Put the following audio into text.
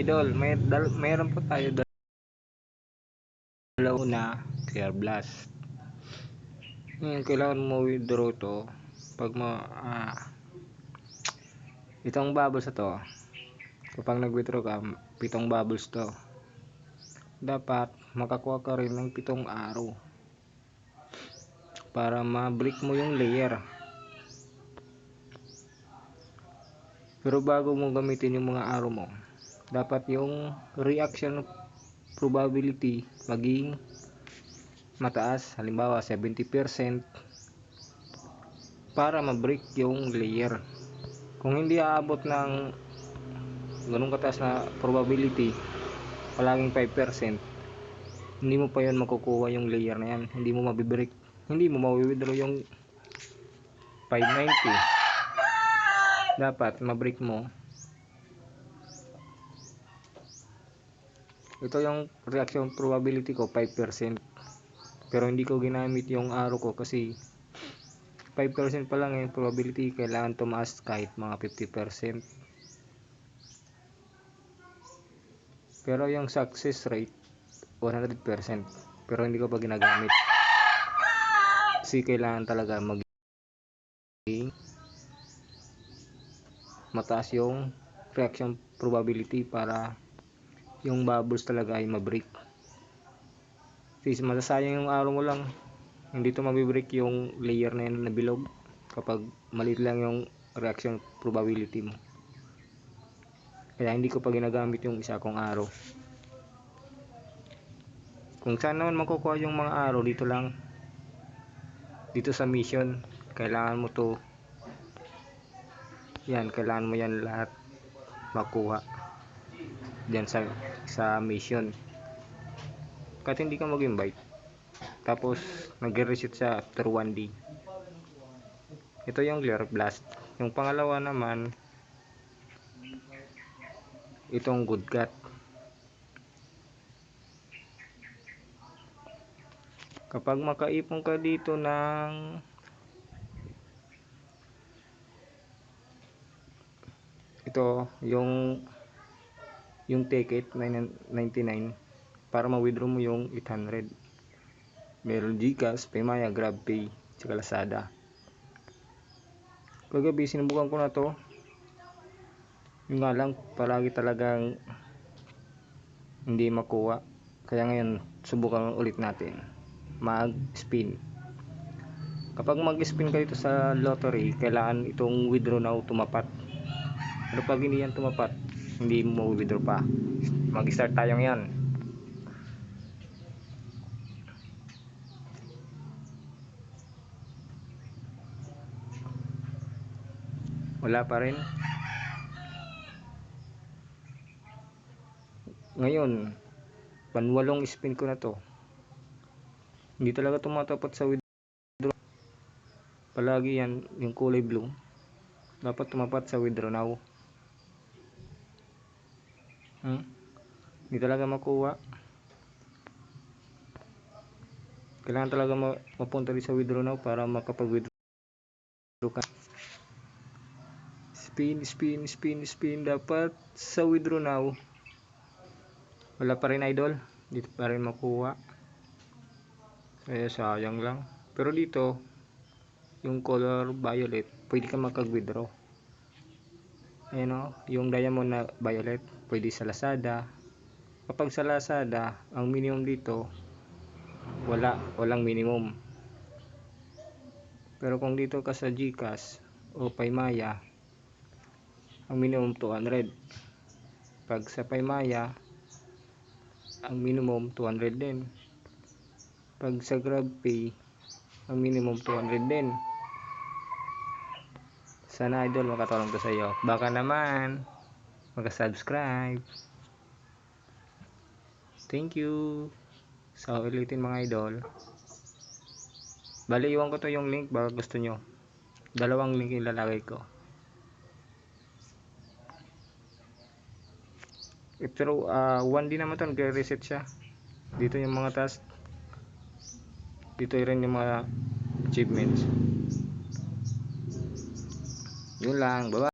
idol, mayroon po tayo dalawa na clear blast. Ngayon kailangan mo withdraw to pag itong bubbles na to. Kapag nag-withdraw ka, 7 bubbles to. Dapat makakuha ka rin ng 7 araw para ma-break mo yung layer. Pero bago mo gamitin yung mga araw mo, dapat yung reaction probability maging mataas, halimbawa 70%, para ma-break yung layer. Kung hindi aabot ng ganun kataas na probability, palaging 5%, hindi mo pa yun makukuha yung layer na yan, hindi mo mabibreak, hindi mo ma-withdraw yung 590. Dapat ma-break mo. Ito yung reaction probability ko, 5%, pero hindi ko ginamit yung arrow ko kasi 5% pa lang yung probability, kailangan tumaas kahit mga 50%. Pero yung success rate 100%, pero hindi ko pa ginagamit kasi kailangan talaga maging mataas yung reaction probability para yung bubbles talaga ay ma-break. Kasi masasayang yung araw mo lang, hindi to mabibreak yung layer na yan na bilog kapag maliit lang yung reaction probability mo. Kaya hindi ko pa ginagamit yung isa kong araw. Kung saan naman makukuha yung mga araw, dito lang, dito sa mission. Kailangan mo to, yan, kailangan mo yan lahat makuha dyan sa mission. Kahit hindi ka mag-invite, tapos nag-reset siya after 1 day. Ito yung clear blast. Yung pangalawa naman, itong good cut. Kapag makaipon ka dito ng ito, yung ticket 99 para ma-withdraw mo yung 800. Meron Gcash, Paymaya, GrabPay, tsaka Lazada. Kagabi sinubukan ko na to, yung nga lang palagi talagang hindi makuha. Kaya ngayon subukan ulit natin mag-spin. Kapag mag-spin ka dito sa lottery, kailangan itong withdraw now tumapat. Pero pag hindi yan tumapat, hindi mo withdraw pa. Mag-start tayo ngayon. Wala pa rin. Ngayon, panwalong spin ko na to. Hindi talaga tumatapat sa withdraw. Palagi yan, yung kulay blue, dapat tumapat sa withdraw now. Hindi talaga makuha. Kailangan talaga mapunta rin sa withdraw now para makapag-withdraw ka. Spin, dapat sa withdraw now. Wala pa rin idol, dito pa rin makuha. Kaya sayang lang. Pero dito, yung color violet, pwede ka makag-withdraw. Ayan o, yung diamond na violet, pwede sa Lazada. Kapag sa Lazada, ang minimum dito, walang minimum. Pero kung dito ka sa Gcash o Paymaya, ang minimum 200. Pag sa Paymaya, ang minimum 200 din. Pag sa GrabPay, ang minimum 200 din. Sana idol makatulong to sa iyo. Baka naman mag-subscribe. Thank you. Sa ulitin mga idol. Bali iwan ko to yung link baka gusto nyo. 2 link ilalagay ko. Pero 1 din naman to, nag-reset siya. Dito yung mga task. Dito rin yung mga achievements. Yun lang. Bye-bye.